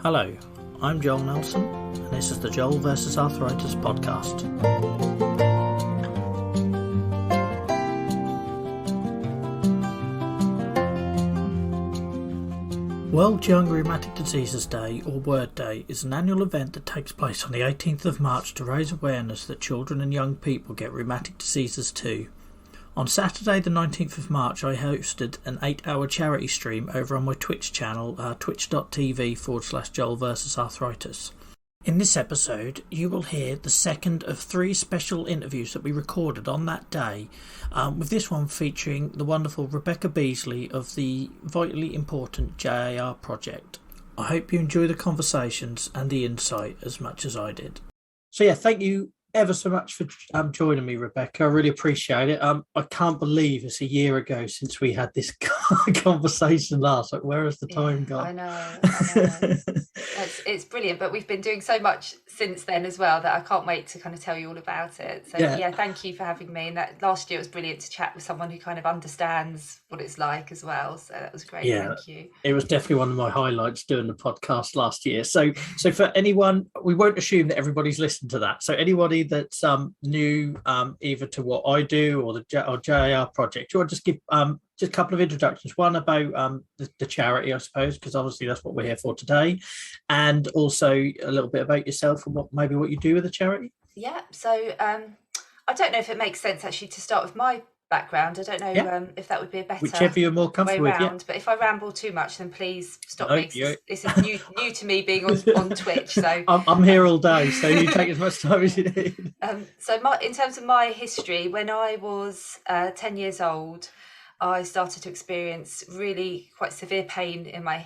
Hello, I'm Joel Nelson, and this is the Joel vs. Arthritis podcast. World Young Rheumatic Diseases Day, or WORD Day, is an annual event that takes place on the 18th of March to raise awareness that children and young people get rheumatic diseases too. On Saturday the 19th of March I hosted an 8-hour charity stream over on my Twitch channel, twitch.tv/Joel vs. Arthritis. In this episode you will hear the second of 3 special interviews that we recorded on that day, with this one featuring the wonderful Rebecca Beesley of the vitally important JAR project. I hope you enjoy the conversations and the insight as much as I did. So yeah, thank you ever so much for joining me, Rebecca. I really appreciate it. I can't believe it's a year ago since we had this conversation last. Like, where has the time gone? I know. It's brilliant, but we've been doing so much since then as well that I can't wait to kind of tell you all about it. So yeah, thank you for having me. And that last year it was brilliant to chat with someone who kind of understands what it's like as well. So that was great. Yeah, thank you. It was definitely one of my highlights doing the podcast last year. So for anyone, we won't assume that everybody's listened to that. So anybody that's new either to what I do or the JAR project, do you want to just give just a couple of introductions? One about the charity, I suppose, because obviously that's what we're here for today, and also a little bit about yourself and what you do with the charity. Yeah, so I don't know if it makes sense actually to start with my background. I don't know if that would be a better whichever you're more comfortable way with. Yeah. But if I ramble too much, then please stop me. This is new to me being on Twitch. So I'm here all day, so you take as much time as you need. In terms of my history, when I was 10 years old, I started to experience really quite severe pain in my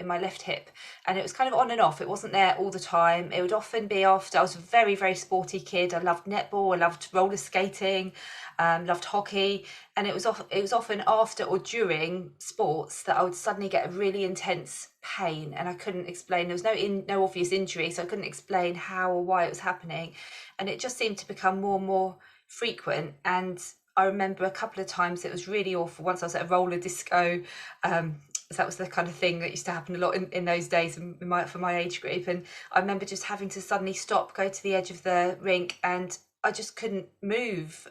left hip, and it was kind of on and off. It wasn't there all the time. It would often be after. I was a very, very sporty kid. I loved netball, I loved roller skating, loved hockey, and it was often after or during sports that I would suddenly get a really intense pain, and I couldn't explain. There was no obvious injury, so I couldn't explain how or why it was happening, and it just seemed to become more and more frequent. And I remember a couple of times it was really awful. Once I was at a roller disco, that was the kind of thing that used to happen a lot in those days for my age group. And I remember just having to suddenly stop, go to the edge of the rink, and I just couldn't move.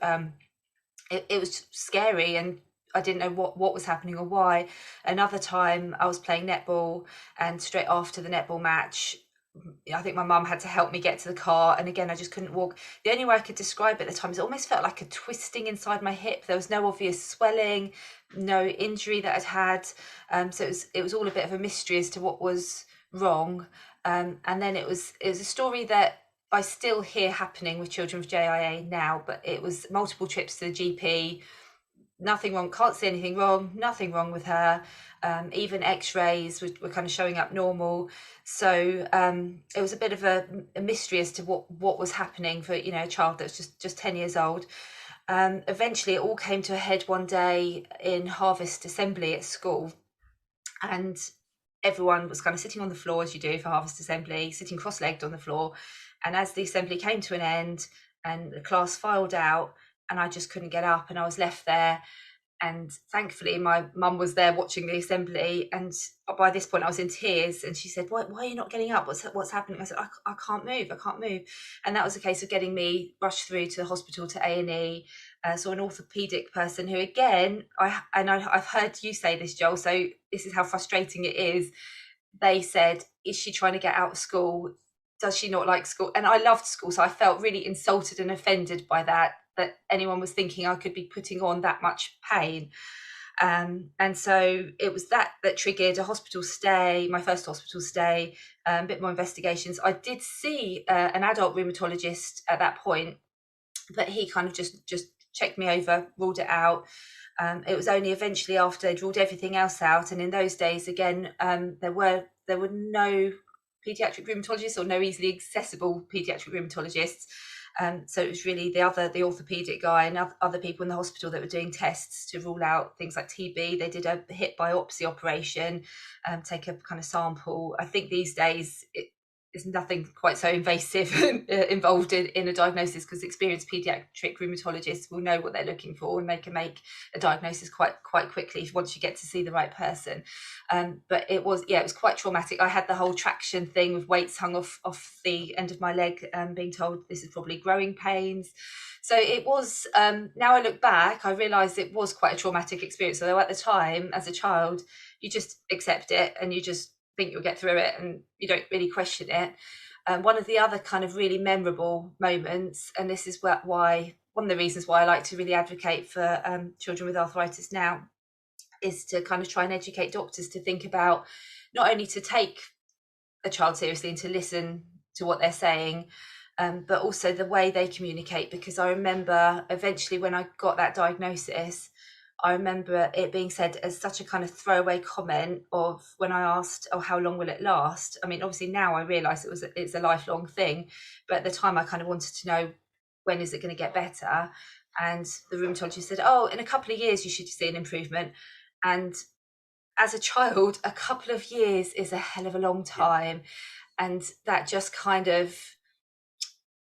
It was scary, and I didn't know what was happening or why. Another time I was playing netball, and straight after the netball match, I think my mum had to help me get to the car, and again I just couldn't walk. The only way I could describe it at the time is it almost felt like a twisting inside my hip. There was no obvious swelling, no injury that I'd had, so it was all a bit of a mystery as to what was wrong. And then it was a story that I still hear happening with children with JIA now, but it was multiple trips to the GP. Nothing wrong, can't see anything wrong, nothing wrong with her. Even x-rays were kind of showing up normal. So it was a bit of a mystery as to what was happening for a child that was just 10 years old. Eventually it all came to a head one day in Harvest Assembly at school, and everyone was kind of sitting on the floor, as you do for Harvest Assembly, sitting cross-legged on the floor. And as the assembly came to an end and the class filed out, and I just couldn't get up, and I was left there. And thankfully my mum was there watching the assembly, and by this point I was in tears, and she said, why are you not getting up? What's happening? I said, I can't move. And that was a case of getting me rushed through to the hospital to A&E. So an orthopedic person who, again, I've heard you say this, Joel, so this is how frustrating it is. They said, is she trying to get out of school? Does she not like school? And I loved school, so I felt really insulted and offended by that anyone was thinking I could be putting on that much pain. And so it was that triggered a hospital stay, my first hospital stay, a bit more investigations. I did see an adult rheumatologist at that point, but he kind of just checked me over, ruled it out. It was only eventually after they'd ruled everything else out, and in those days, again, there were no paediatric rheumatologists or no easily accessible paediatric rheumatologists. So it was really the orthopedic guy and other people in the hospital that were doing tests to rule out things like TB. They did a hip biopsy operation, take a kind of sample. I think these days there's nothing quite so invasive involved in a diagnosis, because experienced paediatric rheumatologists will know what they're looking for, and they can make a diagnosis quite quickly once you get to see the right person. But it was quite traumatic. I had the whole traction thing with weights hung off the end of my leg, being told this is probably growing pains. So it was, now I look back, I realise it was quite a traumatic experience. Although at the time, as a child, you just accept it and you just think you'll get through it and you don't really question it. One of the other kind of really memorable moments, and this is why one of the reasons why I like to really advocate for children with arthritis now, is to kind of try and educate doctors to think about not only to take a child seriously and to listen to what they're saying, but also the way they communicate. Because I remember eventually when I got that diagnosis, I remember it being said as such a kind of throwaway comment of when I asked, oh, how long will it last? I mean, obviously now I realise it's a lifelong thing, but at the time I kind of wanted to know, when is it going to get better? And the rheumatologist said, oh, in a couple of years you should see an improvement. And as a child, a couple of years is a hell of a long time. And that just kind of,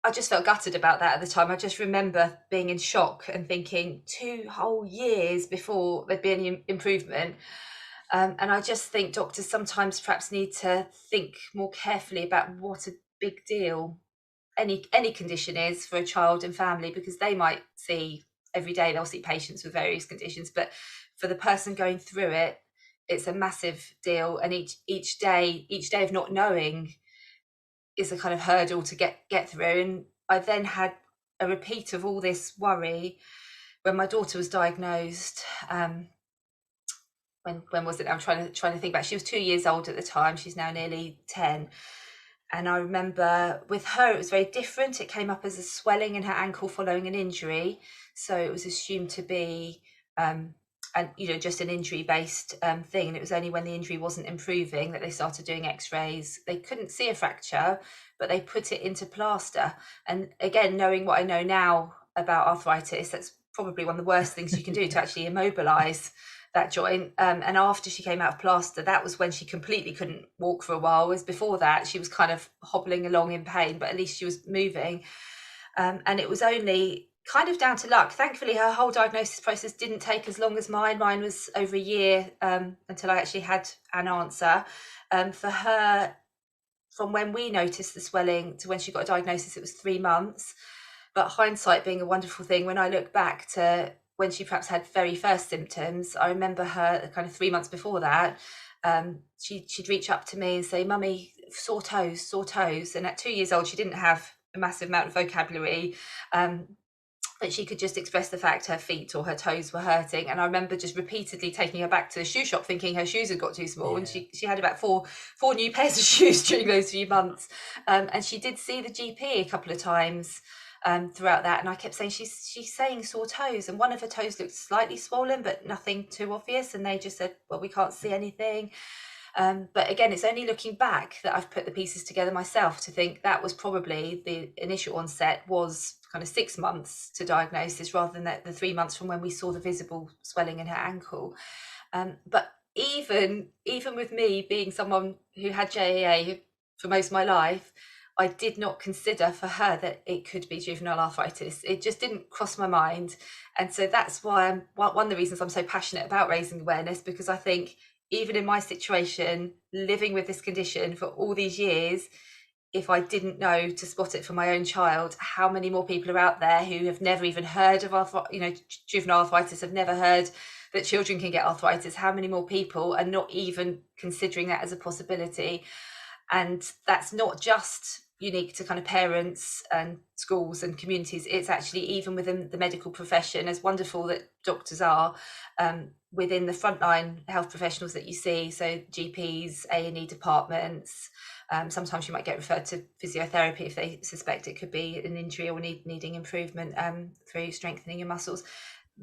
I just felt gutted about that at the time. I just remember being in shock and thinking 2 whole years before there'd be any improvement. And I just think doctors sometimes perhaps need to think more carefully about what a big deal any condition is for a child and family, because they might see every day, they'll see patients with various conditions, but for the person going through it, it's a massive deal. And each day of not knowing is a kind of hurdle to get through. And I then had a repeat of all this worry when my daughter was diagnosed. When was it? I'm trying to think back. She was 2 years old at the time. She's now nearly 10. And I remember with her, it was very different. It came up as a swelling in her ankle following an injury. So it was assumed to be, just an injury-based thing. And it was only when the injury wasn't improving that they started doing x-rays. They couldn't see a fracture, but they put it into plaster. And again, knowing what I know now about arthritis, that's probably one of the worst things you can do, to actually immobilize that joint. And after she came out of plaster, that was when she completely couldn't walk for a while. Whereas before that, she was kind of hobbling along in pain, but at least she was moving. And it was only kind of down to luck. Thankfully, her whole diagnosis process didn't take as long as mine. Mine was over a year until I actually had an answer. For her, from when we noticed the swelling to when she got a diagnosis, it was 3 months. But hindsight being a wonderful thing, when I look back to when she perhaps had very first symptoms, I remember her kind of 3 months before that, she'd reach up to me and say, Mummy, sore toes. And at 2 years old, she didn't have a massive amount of vocabulary, but she could just express the fact her feet or her toes were hurting. And I remember just repeatedly taking her back to the shoe shop thinking her shoes had got too small. Yeah. And she had about four new pairs of shoes during those few months. And she did see the GP a couple of times throughout that, and I kept saying she's saying sore toes, and one of her toes looked slightly swollen but nothing too obvious, and they just said, well, we can't see anything. But again, it's only looking back that I've put the pieces together myself to think that was probably the initial onset was kind of 6 months to diagnosis, rather than the 3 months from when we saw the visible swelling in her ankle. But even with me being someone who had JAA for most of my life, I did not consider for her that it could be juvenile arthritis. It just didn't cross my mind. And so that's why one of the reasons I'm so passionate about raising awareness, because I think even in my situation, living with this condition for all these years, if I didn't know to spot it for my own child, how many more people are out there who have never even heard of juvenile arthritis, have never heard that children can get arthritis? How many more people are not even considering that as a possibility? And that's not just unique to kind of parents and schools and communities. It's actually even within the medical profession, as wonderful that doctors are, within the frontline health professionals that you see, so GPs, A&E departments. Sometimes you might get referred to physiotherapy if they suspect it could be an injury or needing improvement through strengthening your muscles.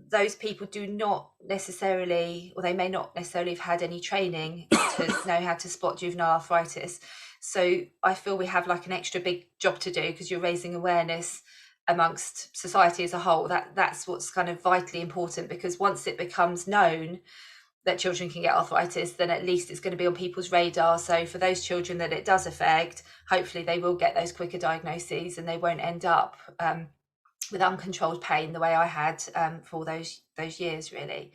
Those people do not necessarily, or they may not necessarily have had any training to know how to spot juvenile arthritis. So I feel we have like an extra big job to do, because you're raising awareness amongst society as a whole. That's what's kind of vitally important, because once it becomes known, that children can get arthritis, then at least it's going to be on people's radar. So for those children that it does affect, hopefully they will get those quicker diagnoses and they won't end up with uncontrolled pain the way I had for those years, really.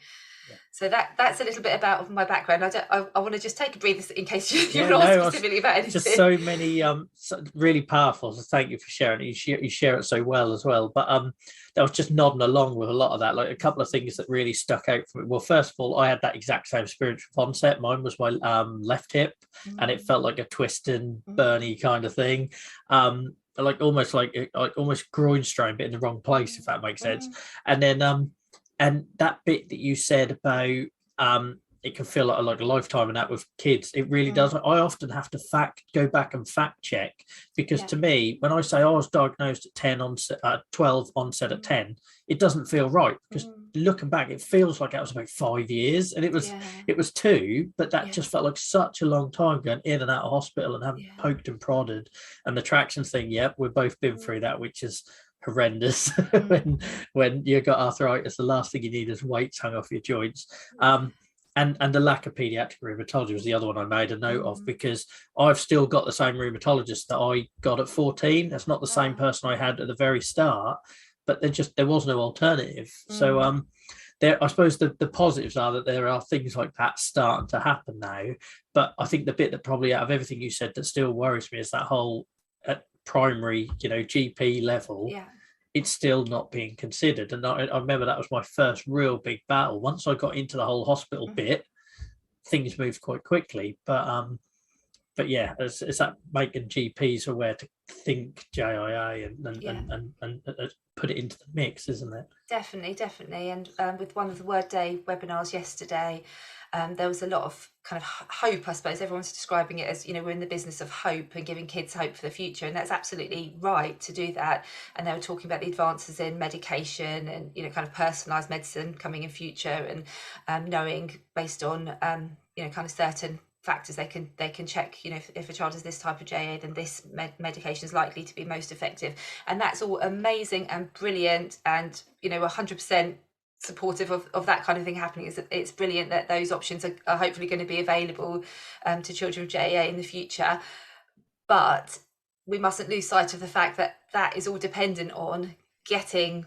Yeah. So that's a little bit about my background. I want to just take a breather in case you're not specifically about anything. Just so many really powerful. So thank you for sharing it. You share it so well as well. But I was just nodding along with a lot of that. Like a couple of things that really stuck out for me. Well, first of all, I had that exact same experience with onset. Mine was my left hip, and it felt like a twisting, burny kind of thing. Almost groin strain, but in the wrong place, if that makes sense. And then and that bit that you said about it can feel like a lifetime, and that with kids, it really does. I often have to go back and fact check, because to me, when I say I was diagnosed at 12 onset at 10, it doesn't feel right, because looking back, it feels like that was about 5 years, and it was 2, but that just felt like such a long time going in and out of hospital and having poked and prodded. And the traction thing, we've both been through that, which is horrendous. when you got arthritis, the last thing you need is weights hung off your joints. And the lack of paediatric rheumatology was the other one I made a note of, because I've still got the same rheumatologist that I got at 14. That's not the same person I had at the very start, but there was no alternative. So I suppose the positives are that there are things like that starting to happen now. But I think the bit that probably out of everything you said that still worries me is that whole primary, GP level, it's still not being considered. And I remember that was my first real big battle. Once I got into the whole hospital bit, things moved quite quickly. But yeah, it's that making GPs aware to think JIA and put it into the mix, isn't it? Definitely. And with one of the Word Day webinars yesterday, there was a lot of kind of hope, I suppose. Everyone's describing it as, we're in the business of hope and giving kids hope for the future. And that's absolutely right to do that. And they were talking about the advances in medication and, kind of personalised medicine coming in future, and knowing based on, kind of certain factors they can check, if a child has this type of JA, then this medication is likely to be most effective. And that's all amazing and brilliant, and 100% supportive of that kind of thing happening. It's brilliant that those options are hopefully going to be available to children with JA in the future. But we mustn't lose sight of the fact that that is all dependent on getting,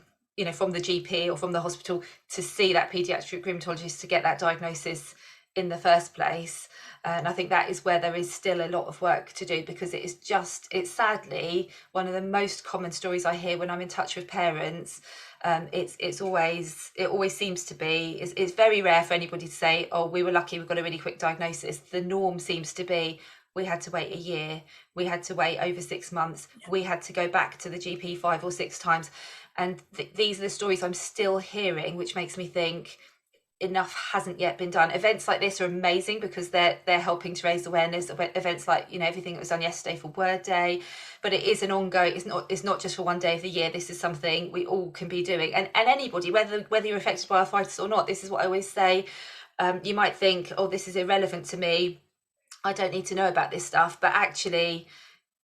from the GP or from the hospital to see that paediatric rheumatologist to get that diagnosis in the first place. And I think that is where there is still a lot of work to do, because it's sadly one of the most common stories I hear when I'm in touch with parents. It always seems to be, it's very rare for anybody to say, oh, we were lucky, we got a really quick diagnosis. The norm seems to be, we had to wait a year, we had to wait over 6 months, we had to go back to the GP 5 or 6 times. And these are the stories I'm still hearing, which makes me think enough hasn't yet been done. Events like this are amazing because they're helping to raise awareness. Events like everything that was done yesterday for Word Day, but it is an ongoing. It's not just for one day of the year. This is something we all can be doing, and anybody, whether you're affected by arthritis or not. This is what I always say. You might think, oh, this is irrelevant to me, I don't need to know about this stuff, but actually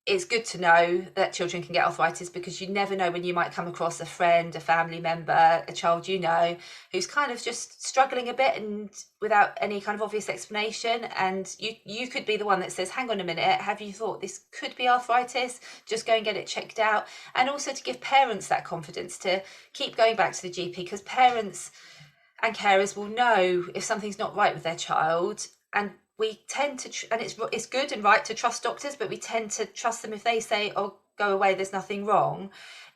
it's good to know that children can get arthritis, because you never know when you might come across a friend, a family member, a child who's kind of just struggling a bit and without any kind of obvious explanation. And you could be the one that says, hang on a minute, have you thought this could be arthritis? Just go and get it checked out. And also to give parents that confidence to keep going back to the GP, because parents and carers will know if something's not right with their child. And we tend to, and it's good and right to trust doctors, but we tend to trust them if they say, oh, go away, there's nothing wrong.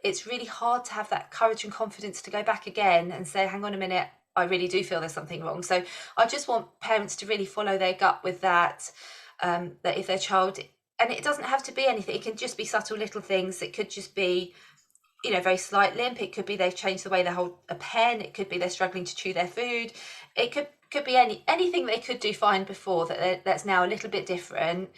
It's really hard to have that courage and confidence to go back again and say, hang on a minute, I really do feel there's something wrong. So I just want parents to really follow their gut with that, that if their child, and it doesn't have to be anything, it can just be subtle little things. It could just be, very slight limp. It could be they've changed the way they hold a pen. It could be they're struggling to chew their food. It could be anything they could do fine before that's now a little bit different.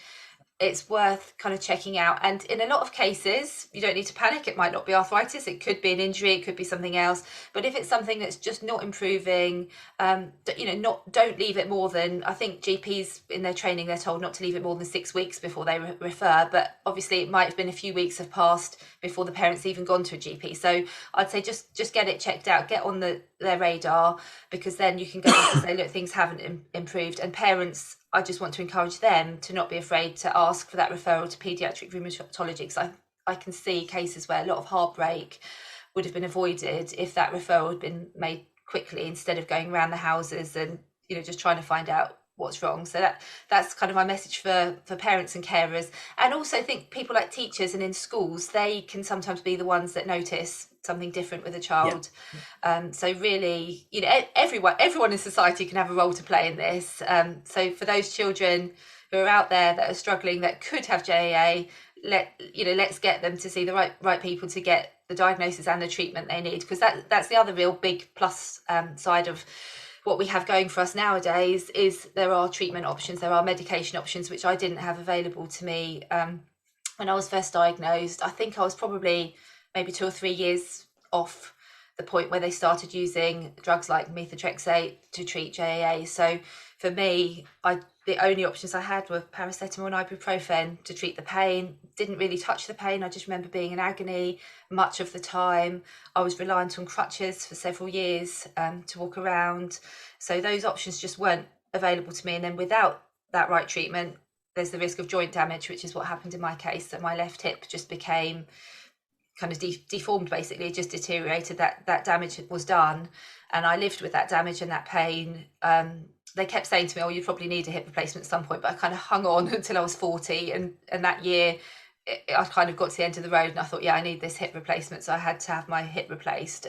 it's worth kind of checking out. And in a lot of cases, you don't need to panic. It might not be arthritis. It could be an injury. It could be something else. But if it's something that's just not improving, don't leave it more than, I think GPs in their training, they're told not to leave it more than 6 weeks before they refer. But obviously it might have been a few weeks have passed before the parent's even gone to a GP. So I'd say just get it checked out, get on their radar, because then you can go and say, look, things haven't improved. And parents, I just want to encourage them to not be afraid to ask for that referral to paediatric rheumatology, because I can see cases where a lot of heartbreak would have been avoided if that referral had been made quickly, instead of going around the houses and just trying to find out what's wrong. So that's kind of my message for parents and carers. And also I think people like teachers and in schools, they can sometimes be the ones that notice something different with a child. So really, everyone in society can have a role to play in this. So for those children who are out there that are struggling, that could have JAA, let's get them to see the right people to get the diagnosis and the treatment they need, because that's the other real big plus side of what we have going for us nowadays, is there are treatment options, there are medication options, which I didn't have available to me when I was first diagnosed. I think I was probably maybe 2 or 3 years off the point where they started using drugs like methotrexate to treat JAA. So for me, the only options I had were paracetamol and ibuprofen to treat the pain. Didn't really touch the pain. I just remember being in agony much of the time. I was reliant on crutches for several years to walk around. So those options just weren't available to me. And then without that right treatment, there's the risk of joint damage, which is what happened in my case. That my left hip just became kind of deformed, basically. It just deteriorated. That damage was done, and I lived with that damage and that pain. They kept saying to me, oh, you probably need a hip replacement at some point, but I kind of hung on until I was 40, and that year I kind of got to the end of the road and I thought, yeah, I need this hip replacement, so I had to have my hip replaced.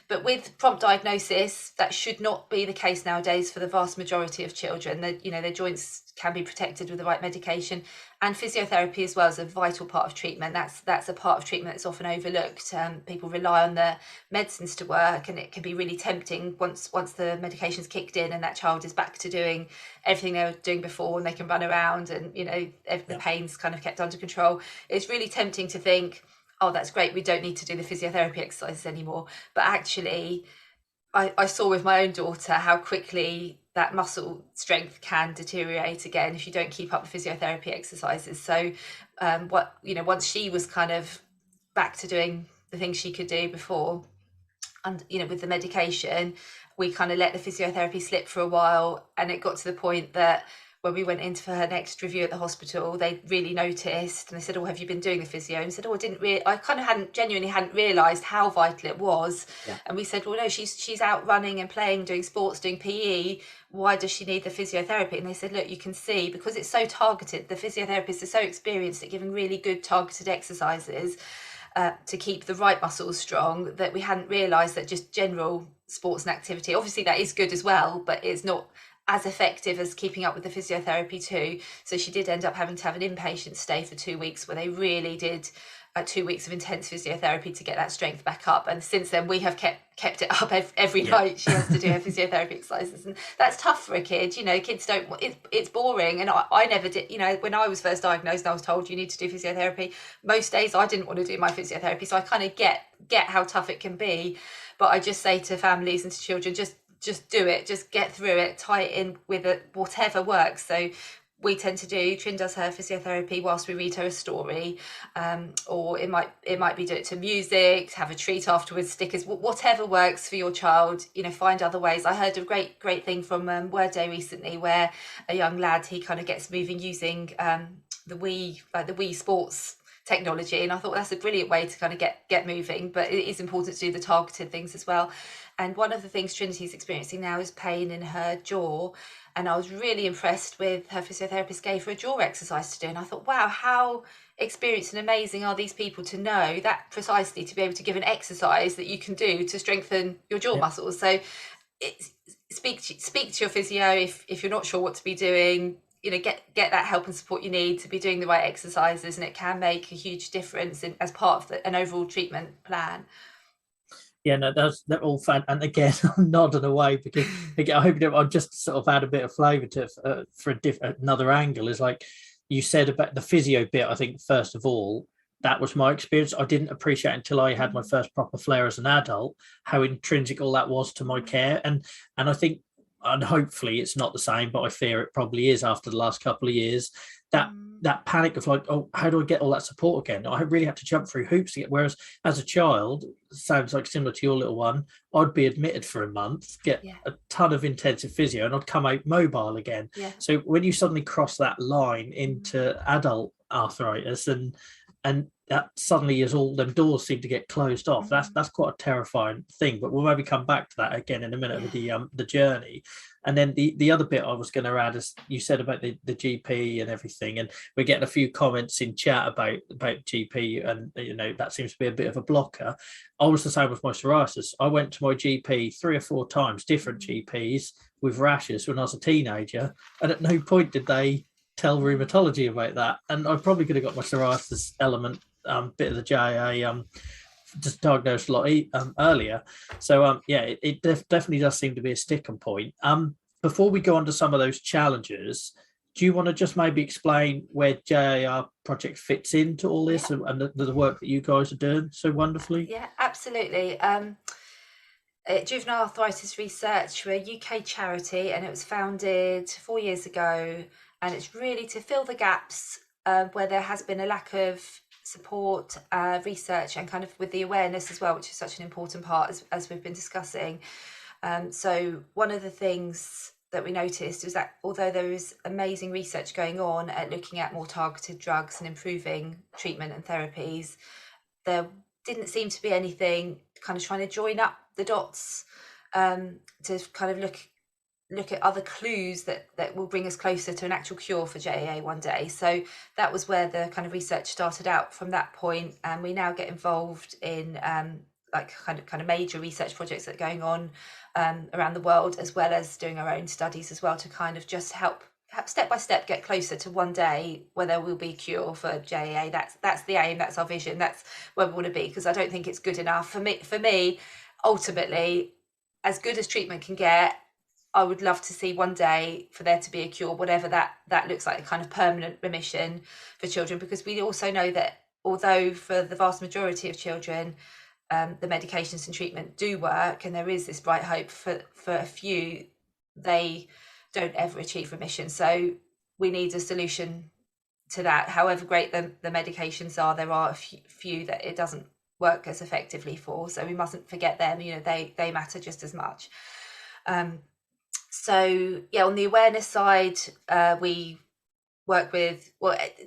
But with prompt diagnosis, that should not be the case nowadays for the vast majority of children. Their joints can be protected with the right medication, and physiotherapy as well is a vital part of treatment. That's a part of treatment that's often overlooked. People rely on the medicines to work, and it can be really tempting once the medication's kicked in and that child is back to doing everything they were doing before, and they can run around and the pain's kind of kept under control. It's really tempting to think, oh, that's great, we don't need to do the physiotherapy exercises anymore. But actually, I saw with my own daughter how quickly that muscle strength can deteriorate again if you don't keep up the physiotherapy exercises. So once she was kind of back to doing the things she could do before, and with the medication, we kind of let the physiotherapy slip for a while, and it got to the point that when we went in for her next review at the hospital, they really noticed, and they said, oh, have you been doing the physio? And I said, oh, I kind of genuinely hadn't realised how vital it was. Yeah. And we said, well, no, she's out running and playing, doing sports, doing PE. Why does she need the physiotherapy? And they said, look, you can see, because it's so targeted, the physiotherapists are so experienced at giving really good targeted exercises to keep the right muscles strong, that we hadn't realised that just general sports and activity, obviously that is good as well, but it's not as effective as keeping up with the physiotherapy too. So she did end up having to have an inpatient stay for 2 weeks, where they really did 2 weeks of intense physiotherapy to get that strength back up. And since then we have kept it up every night. She has to do her physiotherapy exercises, and that's tough for a kid. Kids don't, it's boring. And I never did, when I was first diagnosed, I was told you need to do physiotherapy. Most days I didn't want to do my physiotherapy, so I kind of get how tough it can be. But I just say to families and to children, just do it, just get through it, tie it in with whatever works. So we tend to do, Trin does her physiotherapy whilst we read her a story, or it might be do it to music, have a treat afterwards, stickers, whatever works for your child. Find other ways. I heard a great thing from Word Day recently, where a young lad, he kind of gets moving using the Wii Sports technology, and I thought that's a brilliant way to kind of get moving. But it is important to do the targeted things as well. And one of the things Trinity's experiencing now is pain in her jaw, and I was really impressed with her physiotherapist gave her a jaw exercise to do, and I thought, wow, how experienced and amazing are these people to know that precisely, to be able to give an exercise that you can do to strengthen your jaw muscles. So speak to your physio if you're not sure what to be doing. Get that help and support you need to be doing the right exercises, and it can make a huge difference as part of an overall treatment plan. Yeah, no, they're all fun. And again, I'm nodding away because again, I hope I'll just sort of add a bit of flavour to for another angle. Is like you said about the physio bit, I think first of all, that was my experience. I didn't appreciate until I had my first proper flare as an adult how intrinsic all that was to my care. And I think, and hopefully it's not the same, but I fear it probably is after the last couple of years. That panic of like, oh, how do I get all that support again? I really had to jump through hoops to get. Whereas as a child, sounds like similar to your little one, I'd be admitted for a month, get a ton of intensive physio, and I'd come out mobile again. So when you suddenly cross that line into adult arthritis, and that suddenly is all them doors seem to get closed off. That's quite a terrifying thing. But we'll maybe come back to that again in a minute with the journey. And then the other bit I was going to add is you said about the GP and everything, and we're getting a few comments in chat about GP, and that seems to be a bit of a blocker. I was the same with my psoriasis. I went to my GP 3 or 4 times, different GPs with rashes when I was a teenager, and at no point did they tell rheumatology about that. And I probably could have got my psoriasis element bit of the JA just diagnosed a lot earlier. So it definitely does seem to be a sticking point. Before we go on to some of those challenges, do you want to just maybe explain where JAR project fits into all this and the work that you guys are doing so wonderfully? Yeah, absolutely. Juvenile Arthritis Research, we're a UK charity, and it was founded 4 years ago, and it's really to fill the gaps where there has been a lack of support, research, and kind of with the awareness as well, which is such an important part as we've been discussing. So one of the things that we noticed was that although there is amazing research going on at looking at more targeted drugs and improving treatment and therapies, there didn't seem to be anything kind of trying to join up the dots to kind of look at other clues that will bring us closer to an actual cure for JAA one day. So that was where the kind of research started out from that point, and we now get involved in kind of major research projects that are going on around the world, as well as doing our own studies as well, to kind of just help step by step get closer to one day where there will be a cure for JAA. That's the aim, that's our vision, that's where we want to be, because I don't think it's good enough for me ultimately. As good as treatment can get, I would love to see one day for there to be a cure, whatever that looks like, a kind of permanent remission for children, because we also know that although for the vast majority of children the medications and treatment do work, and there is this bright hope, for a few they don't ever achieve remission. So we need a solution to that. However great the medications are, there are a few that it doesn't work as effectively for, so we mustn't forget them. They matter just as much. So on the awareness side, we work with,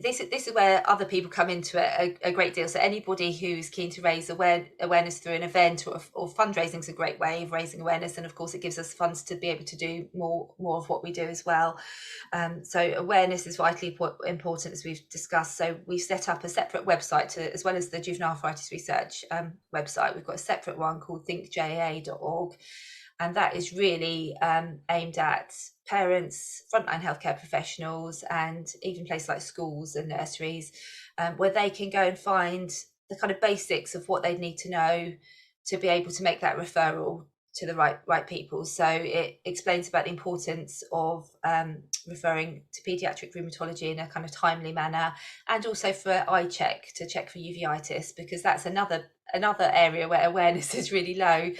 this is where other people come into it a great deal. So anybody who's keen to raise awareness through an event or fundraising is a great way of raising awareness, and of course it gives us funds to be able to do more of what we do as well. So awareness is vitally important, as we've discussed. So we set up a separate website as well as the Juvenile Arthritis Research website. We've got a separate one called thinkjaa.org. And that is really aimed at parents, frontline healthcare professionals, and even places like schools and nurseries, where they can go and find the kind of basics of what they need to know to be able to make that referral to the right people. So it explains about the importance of referring to paediatric rheumatology in a kind of timely manner, and also for eye check, to check for uveitis, because that's another area where awareness is really low,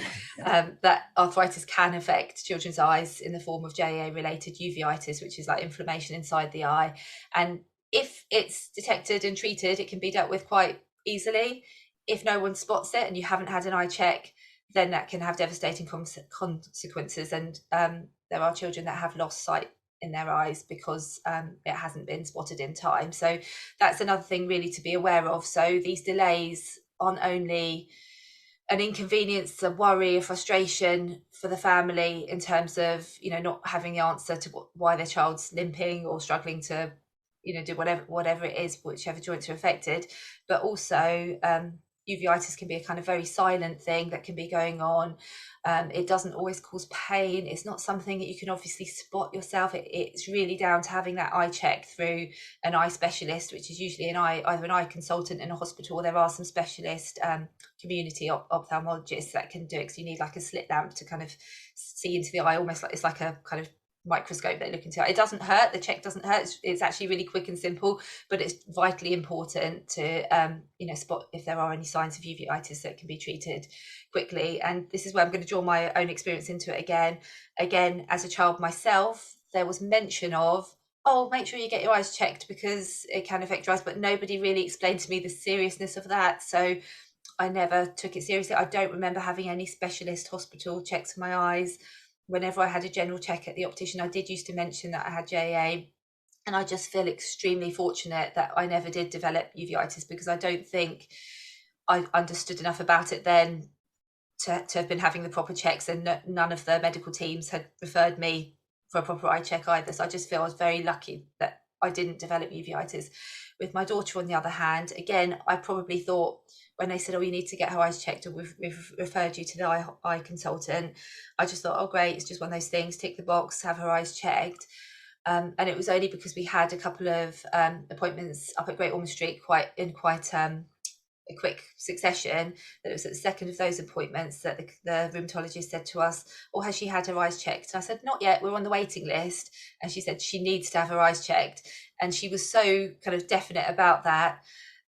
that arthritis can affect children's eyes in the form of JAA related uveitis, which is like inflammation inside the eye. And if it's detected and treated, it can be dealt with quite easily. If no one spots it and you haven't had an eye check, then that can have devastating consequences. And there are children that have lost sight in their eyes because it hasn't been spotted in time. So that's another thing really to be aware of. So these delays aren't only an inconvenience, a worry, a frustration for the family in terms of, not having the answer to why their child's limping or struggling to, do whatever it is, whichever joints are affected, but also uveitis can be a kind of very silent thing that can be going on. It doesn't always cause pain. It's not something that you can obviously spot yourself. It's really down to having that eye check through an eye specialist, which is usually either an eye consultant in a hospital, or there are some specialist community ophthalmologists that can do it, because you need like a slit lamp to kind of see into the eye, almost like it's like a kind of microscope they look into. It doesn't hurt. The check doesn't hurt. It's actually really quick and simple, but it's vitally important to spot if there are any signs of uveitis that can be treated quickly. And this is where I'm going to draw my own experience into it again. As a child myself, there was mention of, oh, make sure you get your eyes checked because it can affect your eyes, but nobody really explained to me the seriousness of that. So I never took it seriously. I don't remember having any specialist hospital checks for my eyes. Whenever I had a general check at the optician, I did used to mention that I had JA, and I just feel extremely fortunate that I never did develop uveitis, because I don't think I understood enough about it then to have been having the proper checks, and none of the medical teams had referred me for a proper eye check either. So I just feel I was very lucky that I didn't develop uveitis. With my daughter, on the other hand, again, I probably thought when they said, oh, you need to get her eyes checked, or we've referred you to the eye consultant, I just thought, oh, great, it's just one of those things, tick the box, have her eyes checked. And it was only because we had a couple of appointments up at Great Ormond Street quite a quick succession, that it was at the second of those appointments that the rheumatologist said to us, oh, has she had her eyes checked? And I said, not yet, we're on the waiting list. And she said she needs to have her eyes checked. And she was so kind of definite about that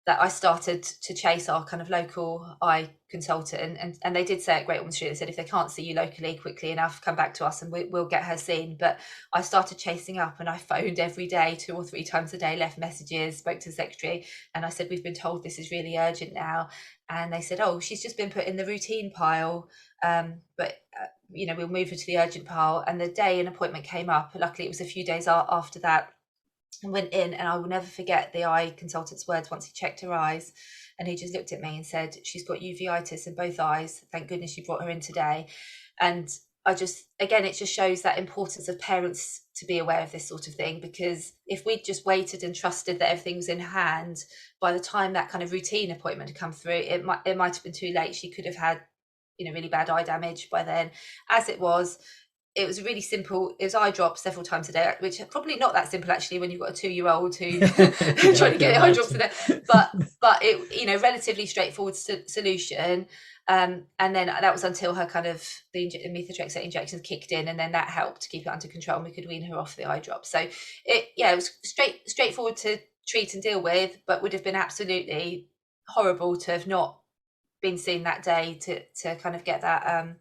I started to chase our kind of local eye consultant, and they did say at Great Ormond Street, they said if they can't see you locally quickly enough, come back to us and we'll get her seen. But I started chasing up, and I phoned every day, 2 or 3 times a day, left messages, spoke to the secretary, and I said, we've been told this is really urgent now. And they said, oh, she's just been put in the routine pile, but we'll move her to the urgent pile. And the day an appointment came up, luckily it was a few days after that, and went in, and I will never forget the eye consultant's words once he checked her eyes, and he just looked at me and said, she's got uveitis in both eyes, thank goodness you brought her in today. And it just shows that importance of parents to be aware of this sort of thing, because if we'd just waited and trusted that everything was in hand, by the time that kind of routine appointment had come through, it might have been too late. She could have had really bad eye damage by then. As it was really simple. It was eye drops several times a day, which are probably not that simple actually when you've got a 2-year-old who trying to get eye drops in there. But it relatively straightforward solution. And then that was until her kind of the methotrexate injections kicked in, and then that helped to keep it under control, and we could wean her off the eye drops. So it was straightforward to treat and deal with, but would have been absolutely horrible to have not been seen that day to kind of get that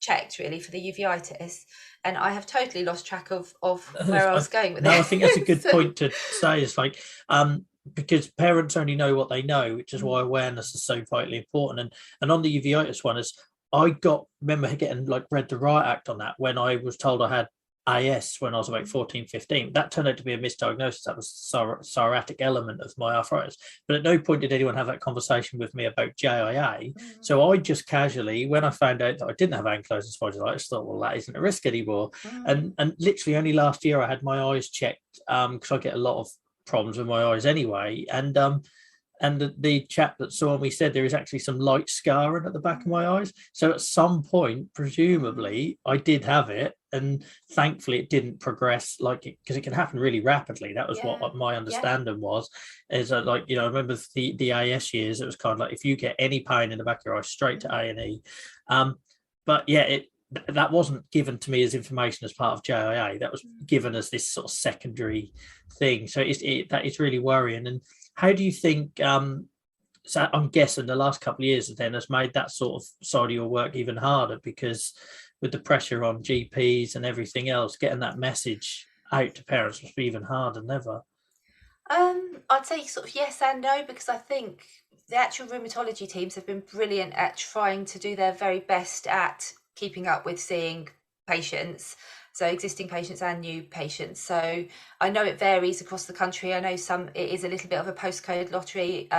checked really for the uveitis. And I have totally lost track of where I was going with it. I think that's a good point to say. It's like because parents only know what they know, which is why awareness is so vitally important. And on the uveitis one, is I remember getting read the Riot Act on that when I was told I had AS when I was about 14, 15. That turned out to be a misdiagnosis. That was the psoriatic element of my arthritis. But at no point did anyone have that conversation with me about JIA. So I just casually, when I found out that I didn't have ankylosing spondylitis, thought, well, that isn't a risk anymore. And literally only last year I had my eyes checked, because I get a lot of problems with my eyes anyway. And the chap that saw me said there is actually some light scarring at the back of my eyes. So at some point, presumably, I did have it. And thankfully, it didn't progress because it can happen really rapidly. That was what my understanding was. Is that I remember the AS years, it was kind of like if you get any pain in the back of your eye, straight to A&E. But that wasn't given to me as information as part of JIA. That was given as this sort of secondary thing. So that is really worrying. And how do you think? So I'm guessing the last couple of years then has made that sort of side of your work even harder, because with the pressure on GPs and everything else, getting that message out to parents must be even harder than ever. I'd say sort of yes and no, because I think the actual rheumatology teams have been brilliant at trying to do their very best at keeping up with seeing patients, so existing patients and new patients. So I know it varies across the country. I know it is a little bit of a postcode lottery.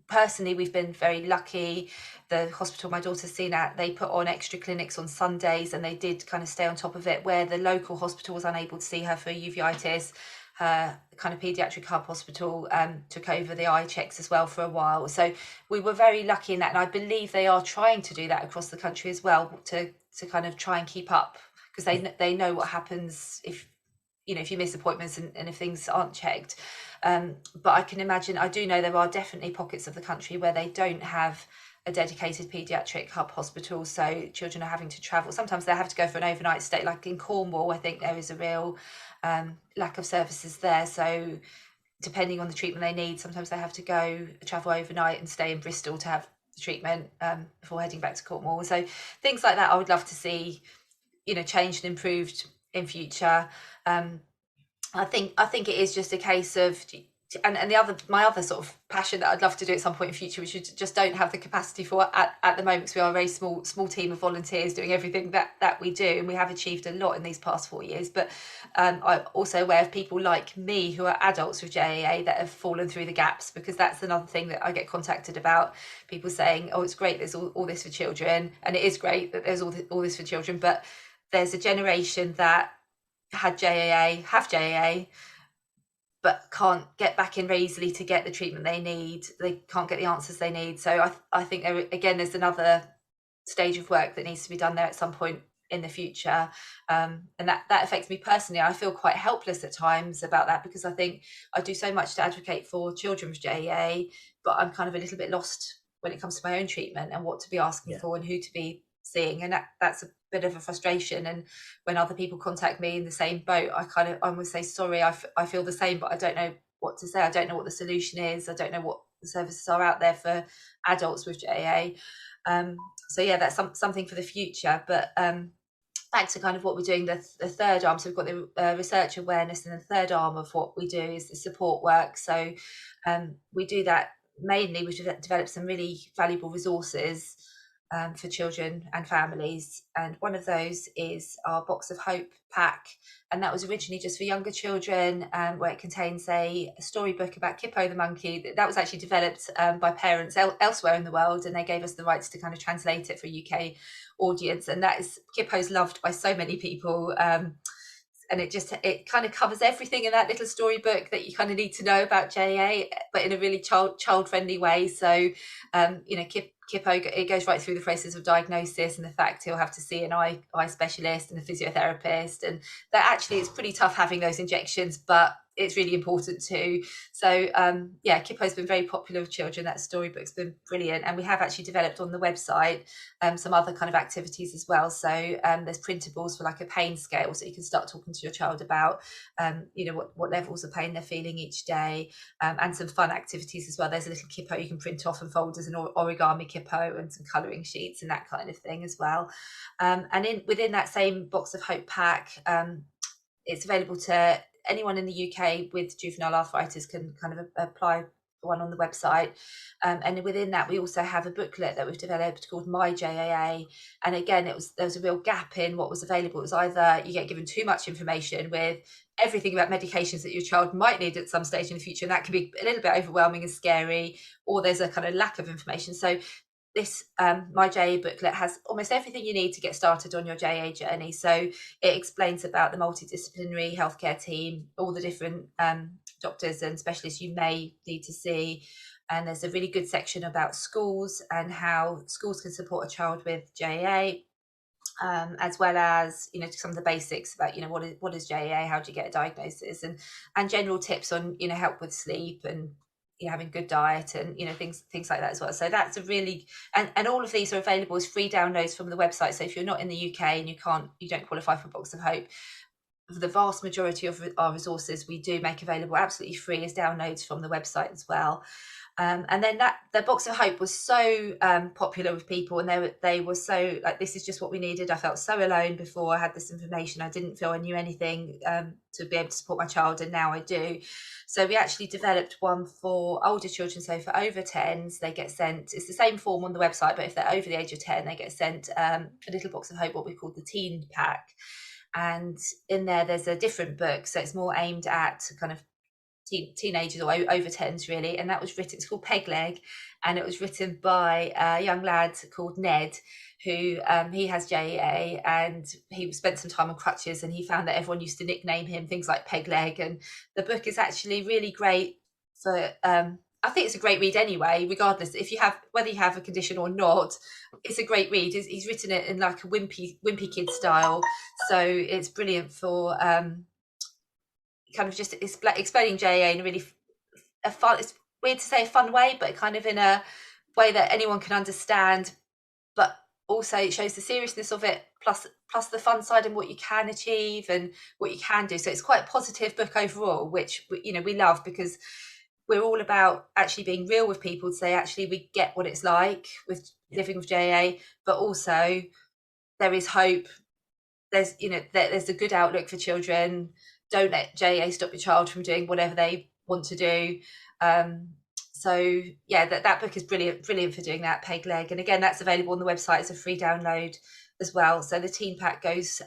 Personally, we've been very lucky. The hospital my daughter's seen at, they put on extra clinics on Sundays, and they did kind of stay on top of it. Where the local hospital was unable to see her for uveitis, her kind of paediatric hub hospital took over the eye checks as well for a while. So we were very lucky in that, and I believe they are trying to do that across the country as well, to kind of try and keep up, because they know what happens if you miss appointments and if things aren't checked. But I can imagine, I do know there are definitely pockets of the country where they don't have a dedicated paediatric hub hospital, so children are having to travel. Sometimes they have to go for an overnight stay, like in Cornwall. I think there is a real lack of services there, so depending on the treatment they need, sometimes they have to travel overnight and stay in Bristol to have the treatment before heading back to Cornwall. So things like that I would love to see, changed and improved in future. I think it is just a case of, and my other sort of passion that I'd love to do at some point in future, which we just don't have the capacity for at the moment, because we are a very small team of volunteers doing everything that we do, and we have achieved a lot in these past 4 years. But I'm also aware of people like me who are adults with JAA that have fallen through the gaps, because that's another thing that I get contacted about. People saying, oh, it's great, there's all this for children, and it is great that there's all this for children, but there's a generation that have JAA, but can't get back in very easily to get the treatment they need. They can't get the answers they need. So I think there's another stage of work that needs to be done there at some point in the future. And that affects me personally. I feel quite helpless at times about that, because I think I do so much to advocate for children with JAA, but I'm kind of a little bit lost when it comes to my own treatment and what to be asking for and who to be seeing. And that's a bit of a frustration. And when other people contact me in the same boat, I always say, sorry, I feel the same, but I don't know what to say. I don't know what the solution is. I don't know what the services are out there for adults with JAA. So yeah, that's something for the future. But back to kind of what we're doing, the third arm. So we've got the research awareness, and the third arm of what we do is the support work. So we do that mainly. We've developed some really valuable resources for children and families, and one of those is our Box of Hope pack, and that was originally just for younger children, where it contains a storybook about Kippo the monkey. That was actually developed by parents elsewhere in the world, and they gave us the rights to kind of translate it for a UK audience, and Kippo's loved by so many people. And it kind of covers everything in that little storybook that you kind of need to know about JAA, but in a really child friendly way. So Kippo, it goes right through the process of diagnosis and the fact he'll have to see an eye specialist and a physiotherapist, and that actually it's pretty tough having those injections, but it's really important too. So Kippo's been very popular with children. That storybook's been brilliant, and we have actually developed on the website some other kind of activities as well. So there's printables for like a pain scale, so you can start talking to your child about what levels of pain they're feeling each day, and some fun activities as well. There's a little Kippo you can print off and fold as an origami Kippo, and some colouring sheets and that kind of thing as well. And within that same Box of Hope pack, it's available to anyone in the UK with juvenile arthritis can kind of apply for one on the website. And within that, we also have a booklet that we've developed called My JAA. And again, there was a real gap in what was available. It was either you get given too much information with everything about medications that your child might need at some stage in the future, and that can be a little bit overwhelming and scary, or there's a kind of lack of information. So this My JAA booklet has almost everything you need to get started on your JAA journey. So it explains about the multidisciplinary healthcare team, all the different doctors and specialists you may need to see. And there's a really good section about schools and how schools can support a child with JAA, as well as some of the basics about what is JAA, how do you get a diagnosis, and general tips on help with sleep and having good diet and things like that as well. So that's a really and all of these are available as free downloads from the website. So if you're not in the UK and you don't qualify for Box of Hope, the vast majority of our resources we do make available absolutely free as downloads from the website as well. And then the Box of Hope was so popular with people, and they were so like, this is just what we needed. I felt so alone before I had this information. I didn't feel I knew anything to be able to support my child, and now I do. So we actually developed one for older children. So for over 10s, they get sent, it's the same form on the website, but if they're over the age of 10, they get sent a little Box of Hope, what we call the teen pack. And in there's a different book, so it's more aimed at kind of teenagers or over 10s really, and that was written, it's called Peg Leg, and it was written by a young lad called Ned, who he has JAA, and he spent some time on crutches, and he found that everyone used to nickname him things like Peg Leg. And the book is actually really great for I think it's a great read anyway, regardless whether you have a condition or not. It's a great read. He's written it in like a wimpy kid style, so it's brilliant for kind of just explaining JAA in a really fun, it's weird to say a fun way, but kind of in a way that anyone can understand, but also it shows the seriousness of it, plus the fun side and what you can achieve and what you can do. So it's quite a positive book overall, which we love, because we're all about actually being real with people to say actually we get what it's like with living with JA, but also there is hope. There's there's a good outlook for children. Don't let JA stop your child from doing whatever they want to do. So yeah, that book is brilliant for doing that, Peg Leg. And again, that's available on the website as a free download as well. So the teen pack goes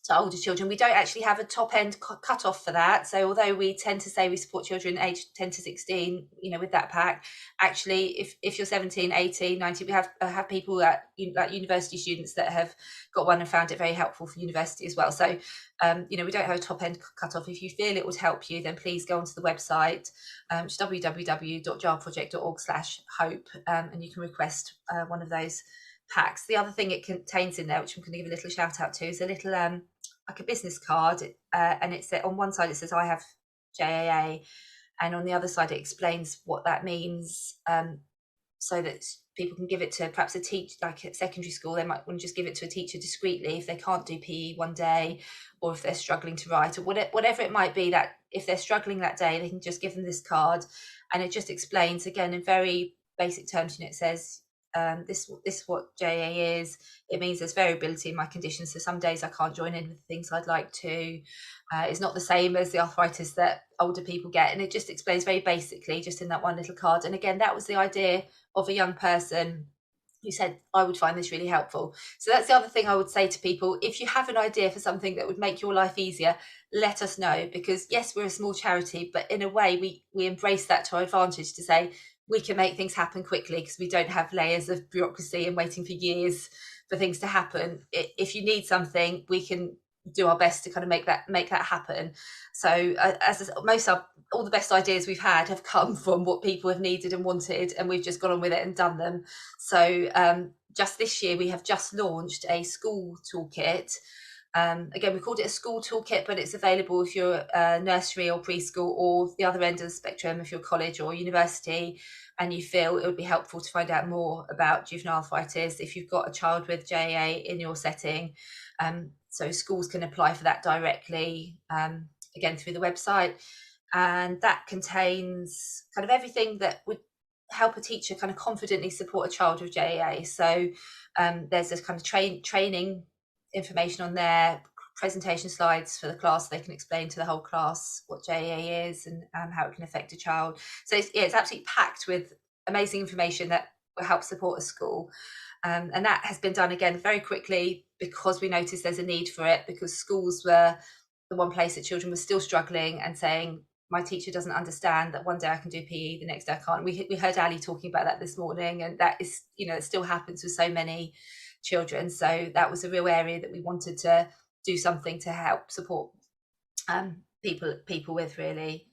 to older children. We don't actually have a top end cut off for that. So although we tend to say we support children aged 10 to 16, with that pack, actually, if you're 17, 18, 19, we have people like university students that have got one and found it very helpful for university as well. So, we don't have a top end cut off. If you feel it would help you, then please go onto the website, which is www.jarproject.org/hope, and you can request one of those packs. The other thing it contains in there, which I'm going to give a little shout out to, is a little like a business card, and it's on one side it says I have JAA, and on the other side it explains what that means, so that people can give it to perhaps a teacher, like at secondary school. They might want to just give it to a teacher discreetly if they can't do PE one day, or if they're struggling to write, or whatever it might be, that if they're struggling that day, they can just give them this card, and it just explains again in very basic terms. It says this is what JA is. It means there's variability in my conditions, so some days I can't join in with things I'd like to. It's not the same as the arthritis that older people get, and it just explains very basically just in that one little card. And again, that was the idea of a young person who said, I would find this really helpful. So that's the other thing I would say to people. If you have an idea for something that would make your life easier, let us know, because yes, we're a small charity, but in a way we embrace that to our advantage, to say we can make things happen quickly because we don't have layers of bureaucracy and waiting for years for things to happen. If you need something, we can do our best to kind of make that happen. So as all the best ideas we've had have come from what people have needed and wanted, and we've just gone on with it and done them. So just this year we have just launched a school toolkit. Again, we called it a school toolkit, but it's available if you're nursery or preschool, or the other end of the spectrum if you're college or university, and you feel it would be helpful to find out more about juvenile arthritis if you've got a child with JA in your setting. So schools can apply for that directly, again, through the website. And that contains kind of everything that would help a teacher kind of confidently support a child with JA. So there's this kind of training information on there, presentation slides for the class, so they can explain to the whole class what JA is and how it can affect a child. So it's absolutely packed with amazing information that will help support a school. And that has been done again very quickly, because we noticed there's a need for it, because schools were the one place that children were still struggling and saying, my teacher doesn't understand that one day I can do PE, the next day I can't. We heard Ali talking about that this morning, and that is, it still happens with so many children. So that was a real area that we wanted to do something to help support people with, really.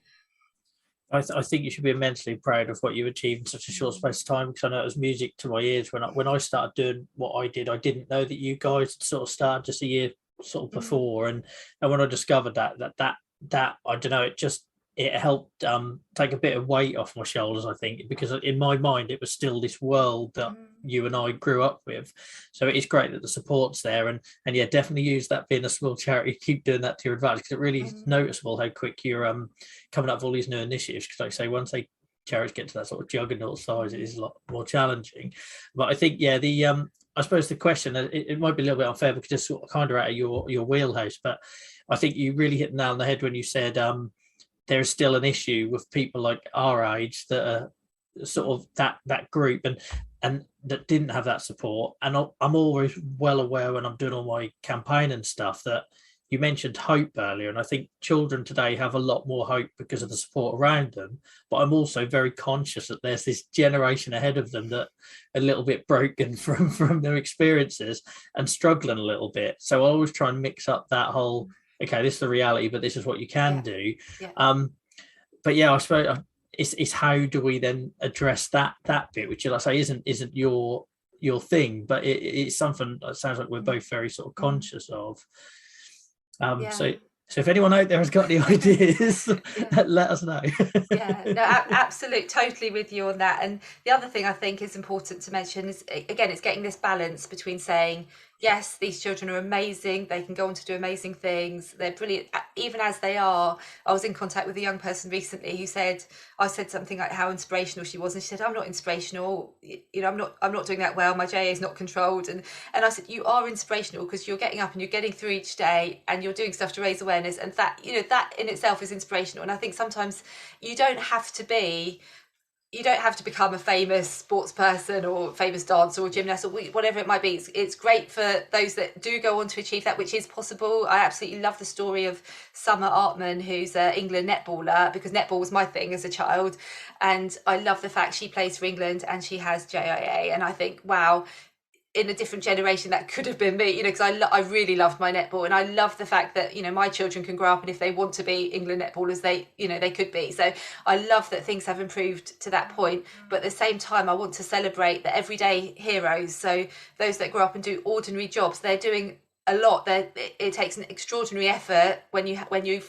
I think you should be immensely proud of what you achieved in such a short space of time, because I know it was music to my ears when I started doing what I did. I didn't know that you guys had sort of started just a year sort of before, and when I discovered that I don't know, it helped take a bit of weight off my shoulders, I think, because in my mind it was still this world that you and I grew up with. So it is great that the support's there, and yeah, definitely use that being a small charity. Keep doing that to your advantage, because it really is noticeable how quick you're coming up with all these new initiatives. Because like I say, once charities get to that sort of juggernaut size, it is a lot more challenging. But I think, yeah, I suppose the question, it might be a little bit unfair because it's sort of kind of out of your wheelhouse, but I think you really hit the nail on the head when you said there is still an issue with people like our age that are sort of that group and that didn't have that support. And I'm always well aware when I'm doing all my campaign and stuff that you mentioned hope earlier, and I think children today have a lot more hope because of the support around them. But I'm also very conscious that there's this generation ahead of them that are a little bit broken from their experiences and struggling a little bit. So I always try and mix up that whole, okay, this is the reality, but this is what you can do. Yeah. But yeah, I suppose it's how do we then address that bit, which, like I say, isn't your thing, but it's something that sounds like we're both very sort of conscious of. So So if anyone out there has got any ideas, Yeah. let us know. Yeah, no, absolute, totally with you on that. And the other thing I think is important to mention is, again, it's getting this balance between saying, yes, these children are amazing, they can go on to do amazing things, they're brilliant, even as they are. I was in contact with a young person recently who said, I said something like how inspirational she was, and she said, I'm not inspirational, I'm not doing that well, my JA is not controlled. And I said, you are inspirational because you're getting up and you're getting through each day and you're doing stuff to raise awareness, and that, that in itself is inspirational. And I think sometimes you don't have to become a famous sports person or famous dancer or gymnast or whatever it might be. It's great for those that do go on to achieve that, which is possible. I absolutely love the story of Summer Artman, who's an England netballer, because netball was my thing as a child, and I love the fact she plays for England and she has JIA. And I think, wow, in a different generation that could have been me, because I really loved my netball, and I love the fact that my children can grow up, and if they want to be England netballers, they could be. So I love that things have improved to that point, but at the same time I want to celebrate the everyday heroes. So those that grow up and do ordinary jobs, they're doing a lot. It takes an extraordinary effort when you're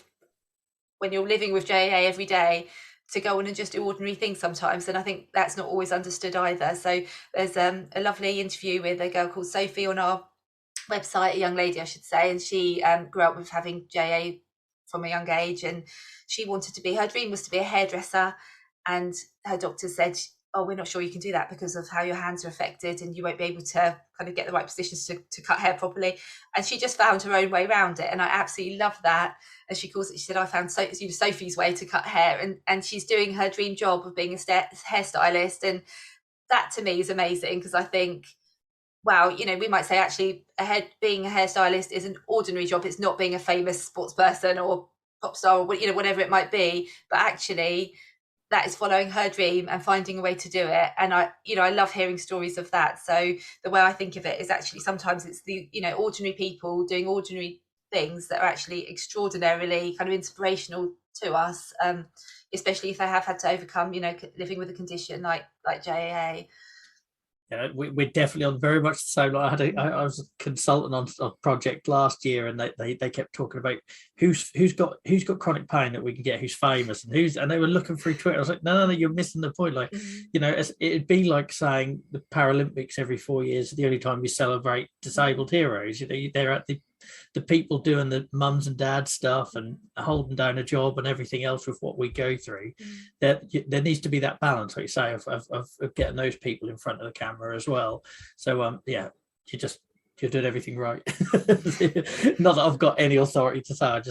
living with JAA every day to go on and just do ordinary things sometimes, and I think that's not always understood either. So there's a lovely interview with a girl called Sophie on our website, a young lady I should say, and she grew up with having JA from a young age, and her dream was to be a hairdresser, and her doctor said, oh, we're not sure you can do that because of how your hands are affected and you won't be able to kind of get the right positions to cut hair properly. And she just found her own way around it, and I absolutely love that. And she said, I found Sophie's way to cut hair, and she's doing her dream job of being a hairstylist. And that to me is amazing, because I think, wow, we might say actually being a hairstylist is an ordinary job. It's not being a famous sports person or pop star or whatever it might be, but actually that is following her dream and finding a way to do it. And I love hearing stories of that. So the way I think of it is actually sometimes it's the ordinary people doing ordinary things that are actually extraordinarily kind of inspirational to us, especially if they have had to overcome living with a condition like JAA. Yeah, we're definitely on very much the same. I was a consultant on a project last year, and they kept talking about who's got chronic pain that we can get, who's famous, and they were looking through Twitter. I was like, no, you're missing the point. Like, it'd be like saying the Paralympics every 4 years is the only time you celebrate disabled heroes. They're at the people doing the mums and dads stuff and holding down a job and everything else with what we go through. There needs to be that balance, like you say, of getting those people in front of the camera as well. So you're doing everything right. Not that I've got any authority to say.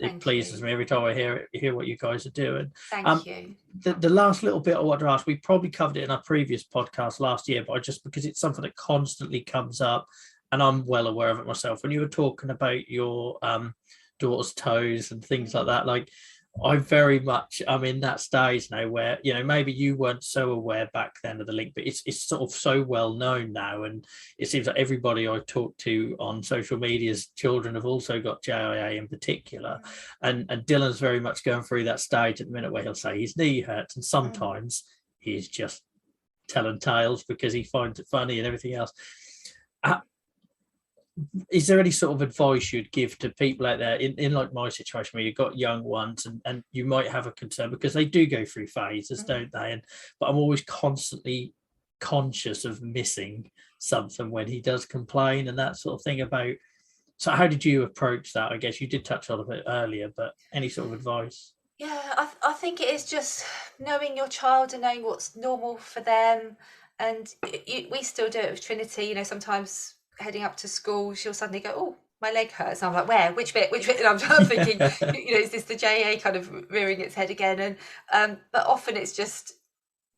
It pleases me every time I hear what you guys are doing. Thank you. The last little bit I want to ask, we probably covered it in our previous podcast last year, but because it's something that constantly comes up, and I'm well aware of it myself. When you were talking about your daughter's toes and things like that, like I'm in that stage now where, maybe you weren't so aware back then of the link, but it's sort of so well known now. And it seems like everybody I talk to on social media's children have also got JIA in particular. And Dylan's very much going through that stage at the minute where he'll say his knee hurts, and sometimes he's just telling tales because he finds it funny and everything else. Is there any sort of advice you'd give to people out there in like my situation where you've got young ones and you might have a concern because they do go through phases, don't they? But I'm always constantly conscious of missing something when he does complain and that sort of thing so how did you approach that? I guess you did touch on it earlier, but any sort of advice? Yeah, I think it is just knowing your child and knowing what's normal for them. And we still do it with Trinity, sometimes heading up to school, she'll suddenly go, oh, my leg hurts. And I'm like, where? Which bit? And I'm thinking, is this the JA kind of rearing its head again? And but often it's just,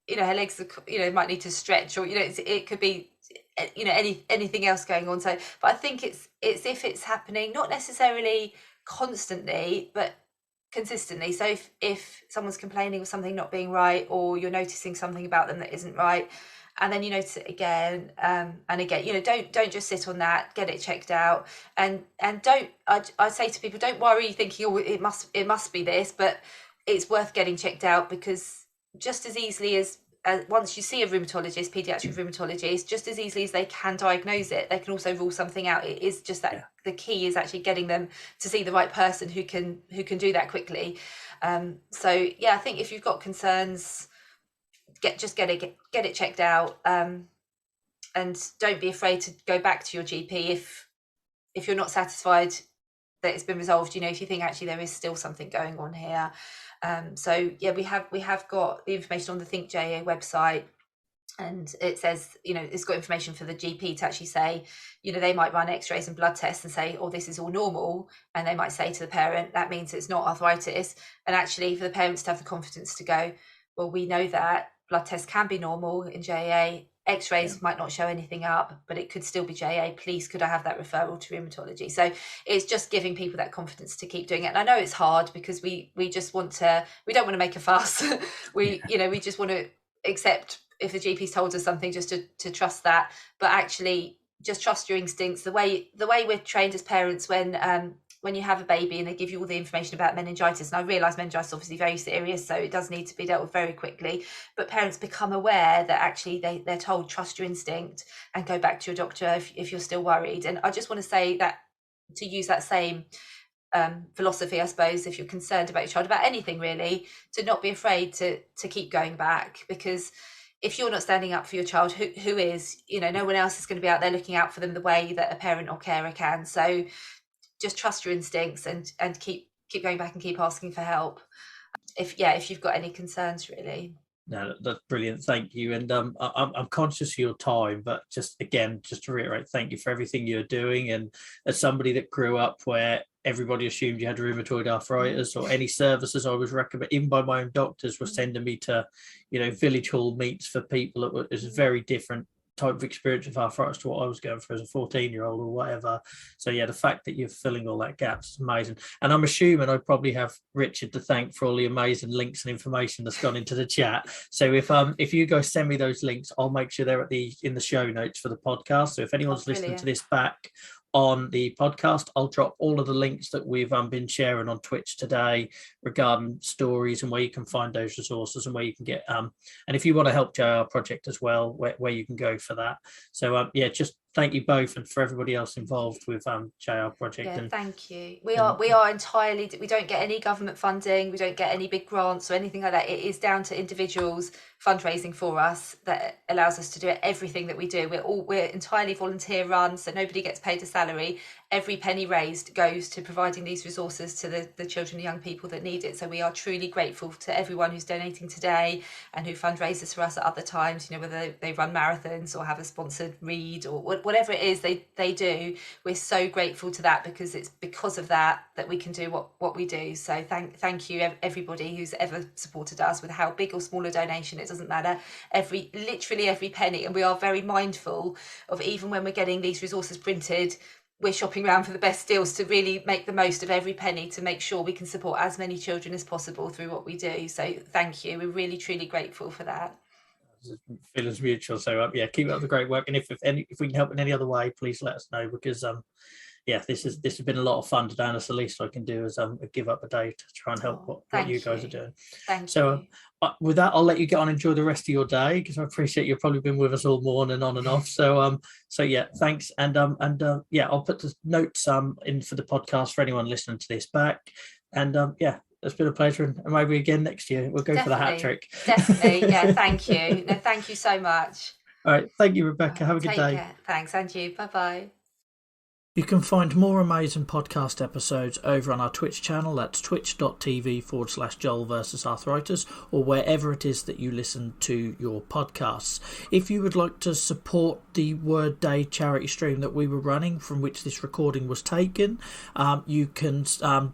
her legs are, might need to stretch, or it could be, anything else going on. So, but I think it's if it's happening, not necessarily constantly, but consistently. So if someone's complaining of something not being right, or you're noticing something about them that isn't right, and then you notice it again and again, don't just sit on that, get it checked out, and don't, I say to people, don't worry thinking, oh, it must be this, but it's worth getting checked out, because just as easily as once you see a rheumatologist, paediatric rheumatologist, just as easily as they can diagnose it, they can also rule something out. It is just that the key is actually getting them to see the right person who can do that quickly. So yeah, I think if you've got concerns, get it checked out, and don't be afraid to go back to your GP if you're not satisfied that it's been resolved. If you think actually there is still something going on here. So yeah, we have got the information on the Think JA website, and it says, it's got information for the GP to actually say, they might run x-rays and blood tests and say, oh, this is all normal, and they might say to the parent that means it's not arthritis, and actually for the parents to have the confidence to go, well, we know that blood tests can be normal in JA, x-rays might not show anything up, but it could still be JA. Please, could I have that referral to rheumatology? So it's just giving people that confidence to keep doing it. And I know it's hard because we don't want to make a fuss. We just want to accept if the GP's told us something, just to trust that, but actually just trust your instincts. The way we're trained as parents when you have a baby and they give you all the information about meningitis, and I realise meningitis is obviously very serious, so it does need to be dealt with very quickly, but parents become aware that actually they're told, trust your instinct and go back to your doctor if you're still worried. And I just want to say that, to use that same philosophy, I suppose, if you're concerned about your child, about anything really, to not be afraid to keep going back, because if you're not standing up for your child, who is? No one else is going to be out there looking out for them the way that a parent or carer can. So just trust your instincts and keep going back and keep asking for help if you've got any concerns, really. No, that's brilliant. Thank you. And I'm conscious of your time, but just to reiterate, thank you for everything you're doing. And as somebody that grew up where everybody assumed you had rheumatoid arthritis, or any services I was recommended, even by my own doctors, were sending me to, village hall meets for people that was very different type of experience of arthritis to what I was going through as a 14-year-old or whatever. So yeah, the fact that you're filling all that gaps is amazing. And I'm assuming I probably have Richard to thank for all the amazing links and information that's gone into the chat. So if you guys send me those links, I'll make sure they're in the show notes for the podcast. So if anyone's listening to this back on the podcast, I'll drop all of the links that we've been sharing on Twitch today regarding stories and where you can find those resources and where you can get and if you want to help JR Project as well, where you can go for that. So just thank you both, and for everybody else involved with JR Project. Yeah, thank you. We are entirely, we don't get any government funding, we don't get any big grants or anything like that. It is down to individuals fundraising for us that allows us to do everything that we do. We're entirely volunteer run, so nobody gets paid a salary. Every penny raised goes to providing these resources to the children and young people that need it. So we are truly grateful to everyone who's donating today and who fundraises for us at other times, whether they run marathons or have a sponsored read or whatever it is they do. We're so grateful to that, because it's because of that we can do what we do. So thank you everybody who's ever supported us, with how big or small a donation, it doesn't matter, literally every penny. And we are very mindful of, even when we're getting these resources printed, we're shopping around for the best deals to really make the most of every penny to make sure we can support as many children as possible through what we do. So thank you. We're really, truly grateful for that. Feelings mutual. So keep up the great work. And if we can help in any other way, please let us know, because this has been a lot of fun today, and it's the least I can do is give up a day to try and help what you guys are doing. Thank you. With that, I'll let you get on and enjoy the rest of your day, because I appreciate you've probably been with us all morning on and off. So thanks. And I'll put the notes in for the podcast for anyone listening to this back. And it's been a pleasure, and maybe again next year we'll go for the hat trick. Definitely. Yeah, thank you. No, thank you so much. All right, thank you, Rebecca. Have a good day. Care. Thanks, and you. Bye-bye. You can find more amazing podcast episodes over on our Twitch channel. That's twitch.tv/Joel versus Arthritis, or wherever it is that you listen to your podcasts. If you would like to support the Word Day charity stream that we were running, from which this recording was taken, you can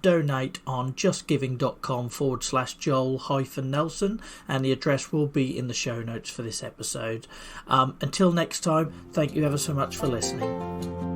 donate on justgiving.com/Joel-Nelson, and the address will be in the show notes for this episode. Until next time, thank you ever so much for listening.